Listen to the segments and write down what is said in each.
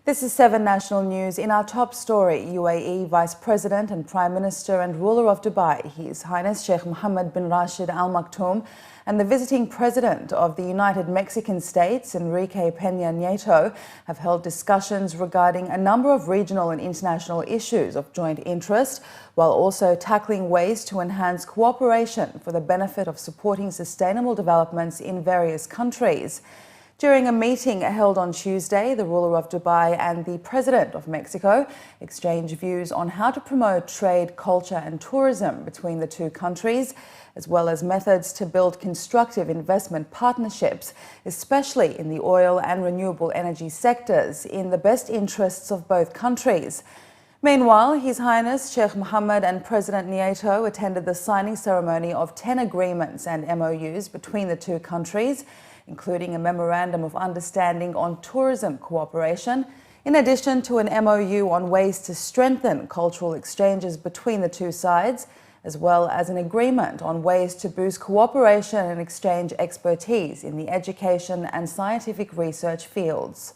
This is 7 National News. In our top story, UAE Vice President and Prime Minister and ruler of Dubai, His Highness Sheikh Mohammed bin Rashid Al Maktoum, and the visiting President of the United Mexican States, Enrique Peña Nieto, have held discussions regarding a number of regional and international issues of joint interest, while also tackling ways to enhance cooperation for the benefit of supporting sustainable developments in various countries. During a meeting held on Tuesday, the ruler of Dubai and the President of Mexico exchanged views on how to promote trade, culture and tourism between the two countries, as well as methods to build constructive investment partnerships, especially in the oil and renewable energy sectors, in the best interests of both countries. Meanwhile, His Highness Sheikh Mohammed and President Nieto attended the signing ceremony of 10 agreements and MOUs between the two countries, including a Memorandum of Understanding on Tourism Cooperation, in addition to an MOU on ways to strengthen cultural exchanges between the two sides, as well as an agreement on ways to boost cooperation and exchange expertise in the education and scientific research fields.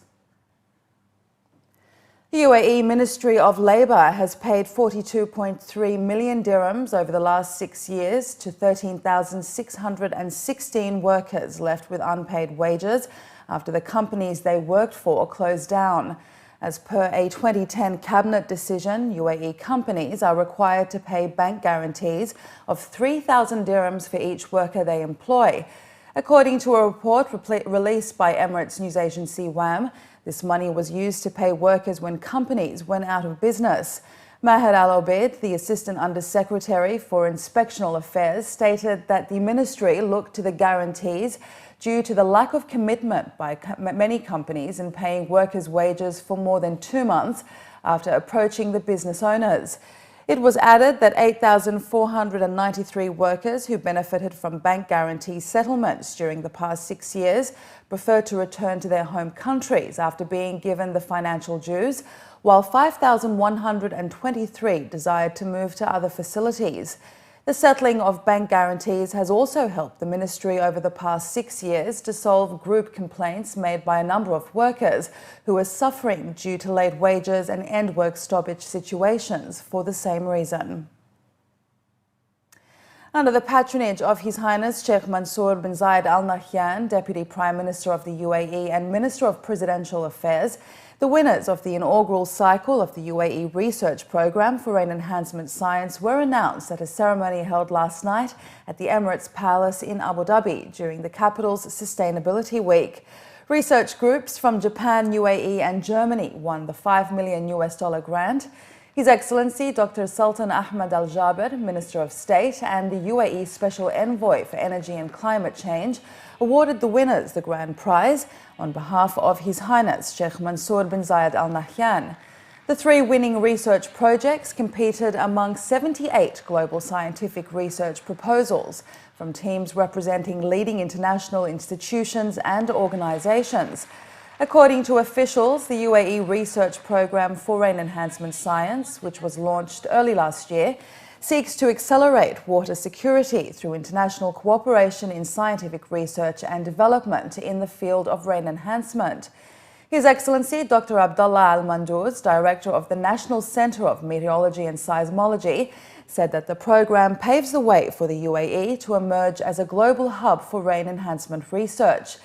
The UAE Ministry of Labour has paid 42.3 million dirhams over the last 6 years to 13,616 workers left with unpaid wages after the companies they worked for closed down. As per a 2010 cabinet decision, UAE companies are required to pay bank guarantees of 3,000 dirhams for each worker they employ. According to a report released by Emirates news agency WAM, this money was used to pay workers when companies went out of business. Maher Al-Obeid, the Assistant Under-Secretary for Inspectional Affairs, stated that the ministry looked to the guarantees due to the lack of commitment by many companies in paying workers' wages for more than 2 months after approaching the business owners. It was added that 8,493 workers who benefited from bank guarantee settlements during the past 6 years preferred to return to their home countries after being given the financial dues, while 5,123 desired to move to other facilities. The settling of bank guarantees has also helped the ministry over the past 6 years to solve group complaints made by a number of workers who are suffering due to late wages and end work stoppage situations for the same reason. Under the patronage of His Highness Sheikh Mansour bin Zayed Al Nahyan, Deputy Prime Minister of the UAE and Minister of Presidential Affairs, the winners of the inaugural cycle of the UAE Research Program for Rain Enhancement Science were announced at a ceremony held last night at the Emirates Palace in Abu Dhabi during the capital's Sustainability Week. Research groups from Japan, UAE and Germany won the $5 million grant. His Excellency Dr. Sultan Ahmed Al Jaber, Minister of State and the UAE Special Envoy for Energy and Climate Change, awarded the winners the grand prize on behalf of His Highness Sheikh Mansour bin Zayed Al Nahyan. The 3 winning research projects competed among 78 global scientific research proposals from teams representing leading international institutions and organizations. According to officials, the UAE Research Program for Rain Enhancement Science, which was launched early last year, seeks to accelerate water security through international cooperation in scientific research and development in the field of rain enhancement. His Excellency Dr. Abdullah Al-Mandouz, Director of the National Centre of Meteorology and Seismology, said that the program paves the way for the UAE to emerge as a global hub for rain enhancement research.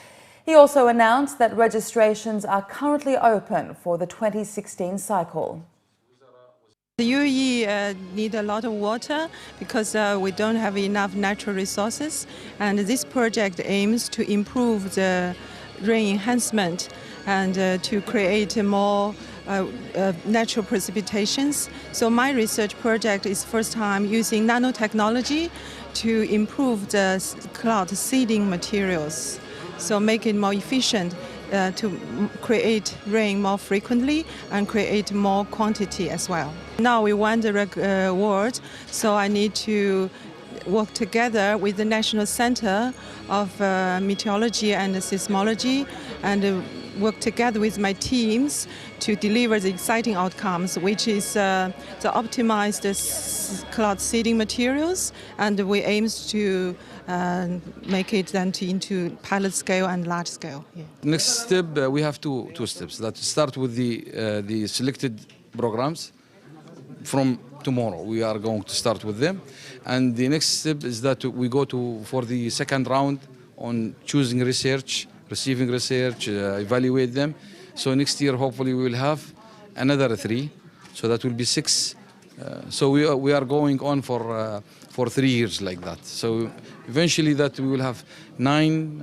He also announced that registrations are currently open for the 2016 cycle. The UAE need a lot of water because we don't have enough natural resources, and this project aims to improve the rain enhancement and to create more natural precipitations. So my research project is first time using nanotechnology to improve the cloud seeding materials. So make it more efficient to create rain more frequently and create more quantity as well. Now we won the award, so I need to work together with the National Center of Meteorology and Seismology and work together with my teams to deliver the exciting outcomes, which is the optimized cloud seeding materials, and we aim to make it then into pilot scale and large scale. Yeah. Next step, we have two steps. That start with the selected programs. From tomorrow, we are going to start with them, and the next step is that we go for the second round on choosing research, receiving research, evaluate them. So next year, hopefully, we will have another 3. So that will be 6. So we are going on for 3 years like that. So eventually, that we will have 9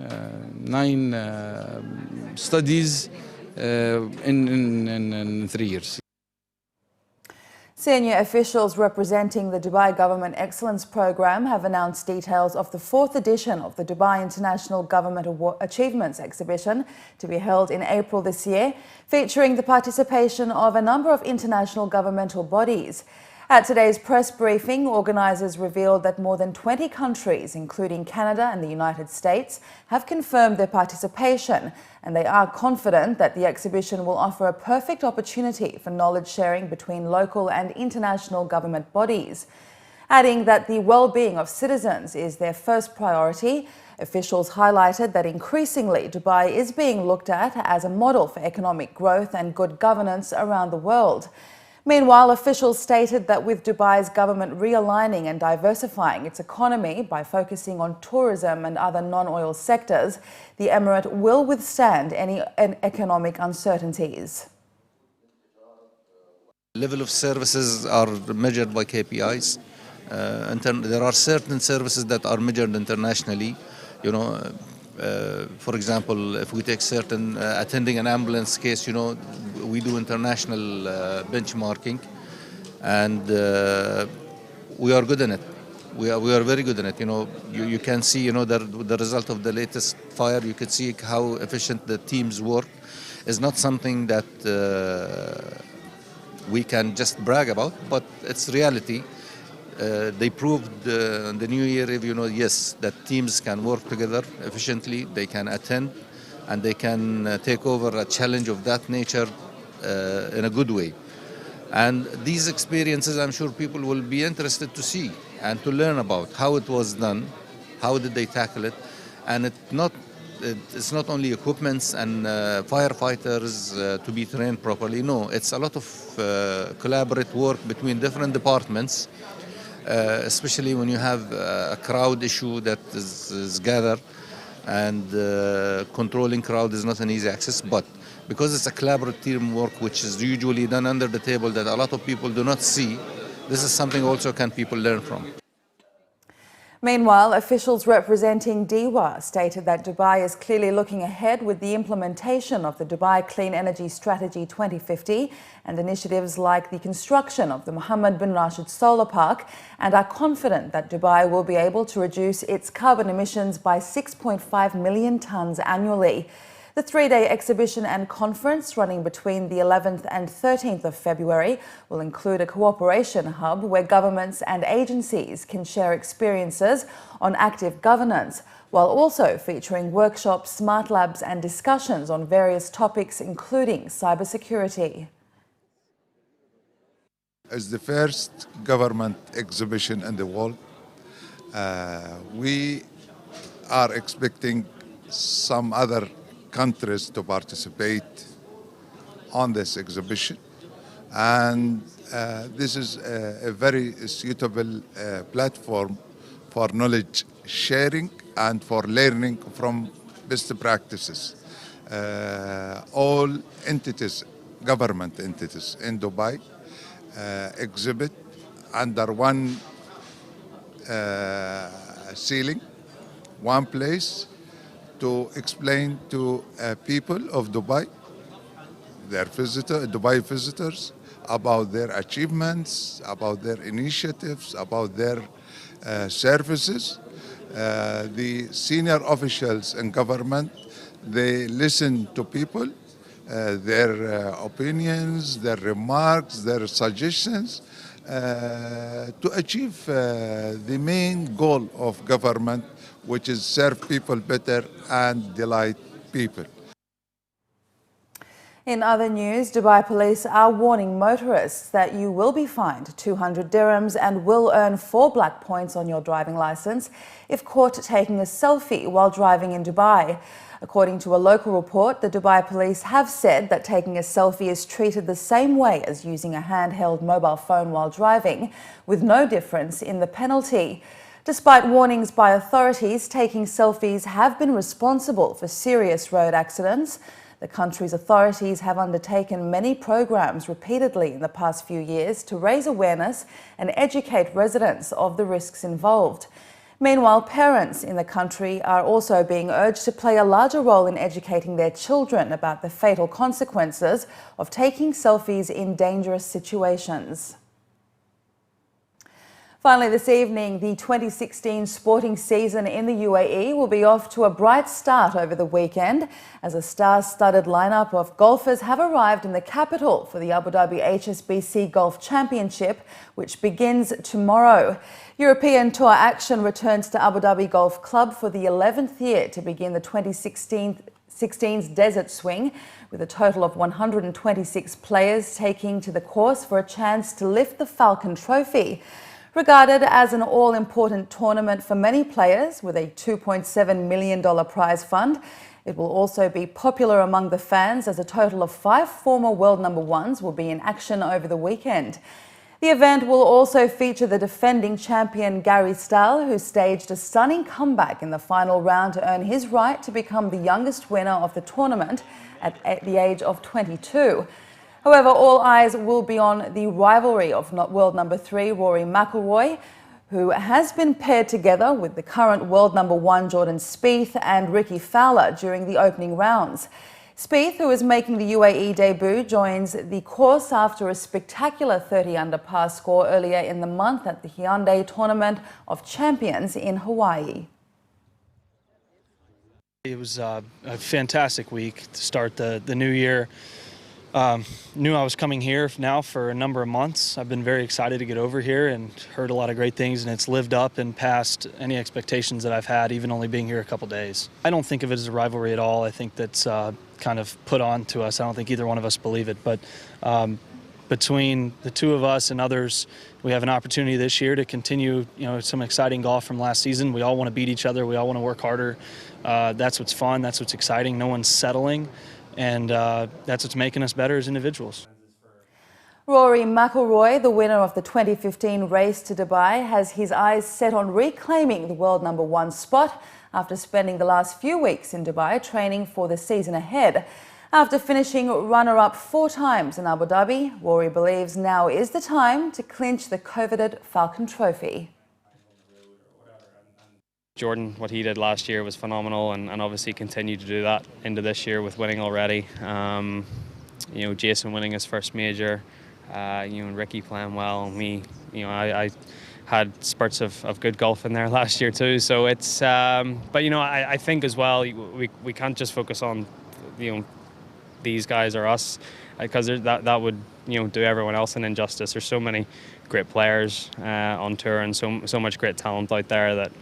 studies in 3 years. Senior officials representing the Dubai Government Excellence Program have announced details of the 4th edition of the Dubai International Government Achievements Exhibition to be held in April this year, featuring the participation of a number of international governmental bodies. At today's press briefing, organisers revealed that more than 20 countries, including Canada and the United States, have confirmed their participation, and they are confident that the exhibition will offer a perfect opportunity for knowledge sharing between local and international government bodies. Adding that the well-being of citizens is their first priority, officials highlighted that increasingly Dubai is being looked at as a model for economic growth and good governance around the world. Meanwhile, officials stated that with Dubai's government realigning and diversifying its economy by focusing on tourism and other non-oil sectors, the emirate will withstand any economic uncertainties. Level of services are measured by KPIs. There are certain services that are measured internationally. For example, if we take certain attending an ambulance case, we do international benchmarking, and we are good in it. We are very good in it. You can see, the result of the latest fire. You could see how efficient the teams work. It's not something that we can just brag about, but it's reality. They proved in the New Year review, yes, that teams can work together efficiently, they can attend, and they can take over a challenge of that nature in a good way. And these experiences, I'm sure people will be interested to see and to learn about how it was done, how did they tackle it, and it's not only equipments and firefighters to be trained properly. No, it's a lot of collaborative work between different departments. Especially when you have a crowd issue that is gathered, and controlling crowd is not an easy access, but because it's a collaborative teamwork which is usually done under the table that a lot of people do not see, this is something also people learn from. Meanwhile, officials representing DEWA stated that Dubai is clearly looking ahead with the implementation of the Dubai Clean Energy Strategy 2050 and initiatives like the construction of the Mohammed bin Rashid Solar Park, and are confident that Dubai will be able to reduce its carbon emissions by 6.5 million tonnes annually. The 3-day exhibition and conference running between the 11th and 13th of February will include a cooperation hub where governments and agencies can share experiences on active governance, while also featuring workshops, smart labs and discussions on various topics including cybersecurity. As the first government exhibition in the world, we are expecting some other countries to participate on this exhibition, and this is a very suitable platform for knowledge sharing and for learning from best practices. All entities, government entities in Dubai exhibit under one ceiling, one place, to explain to people of Dubai, Dubai visitors, about their achievements, about their initiatives, about their services. The senior officials in government, they listen to people, their opinions, their remarks, their suggestions, to achieve the main goal of government, which is serve people better and delight people. In other news, Dubai police are warning motorists that you will be fined 200 dirhams and will earn 4 black points on your driving license if caught taking a selfie while driving in Dubai. According to a local report, the Dubai police have said that taking a selfie is treated the same way as using a handheld mobile phone while driving, with no difference in the penalty. Despite warnings by authorities, taking selfies have been responsible for serious road accidents. The country's authorities have undertaken many programs repeatedly in the past few years to raise awareness and educate residents of the risks involved. Meanwhile, parents in the country are also being urged to play a larger role in educating their children about the fatal consequences of taking selfies in dangerous situations. Finally, this evening, the 2016 sporting season in the UAE will be off to a bright start over the weekend as a star-studded lineup of golfers have arrived in the capital for the Abu Dhabi HSBC Golf Championship, which begins tomorrow. European Tour action returns to Abu Dhabi Golf Club for the 11th year to begin the 2016's Desert Swing, with a total of 126 players taking to the course for a chance to lift the Falcon Trophy. Regarded as an all-important tournament for many players with a $2.7 million prize fund, it will also be popular among the fans as a total of 5 former world number ones will be in action over the weekend. The event will also feature the defending champion Gary Stahl, who staged a stunning comeback in the final round to earn his right to become the youngest winner of the tournament at the age of 22. However, all eyes will be on the rivalry of world number 3 Rory McIlroy, who has been paired together with the current world number 1 Jordan Spieth and Ricky Fowler during the opening rounds. Spieth, who is making the UAE debut, joins the course after a spectacular 30-under par score earlier in the month at the Hyundai Tournament of Champions in Hawaii. It was a fantastic week to start the new year. Knew I was coming here now for a number of months. I've been very excited to get over here and heard a lot of great things, and it's lived up and past any expectations that I've had, even only being here a couple days. I don't think of it as a rivalry at all. I think that's kind of put on to us. I don't think either one of us believe it, but between the two of us and others, we have an opportunity this year to continue, some exciting golf from last season. We all want to beat each other. We all want to work harder. That's what's fun. That's what's exciting. No one's settling. And that's what's making us better as individuals. Rory McIlroy, the winner of the 2015 race to Dubai, has his eyes set on reclaiming the world number 1 spot after spending the last few weeks in Dubai training for the season ahead. After finishing runner-up 4 times in Abu Dhabi, Rory believes now is the time to clinch the coveted Falcon Trophy. Jordan, what he did last year was phenomenal, and obviously continued to do that into this year with winning already. Jason winning his first major, and Ricky playing well. Me, I had spurts of good golf in there last year too. So it's, but I think as well we can't just focus on these guys or us, because that would do everyone else an injustice. There's so many great players on tour and so much great talent out there that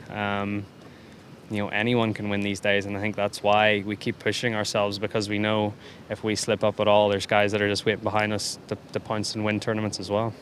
anyone can win these days, and I think that's why we keep pushing ourselves, because we know if we slip up at all, there's guys that are just waiting behind us to pounce and win tournaments as well.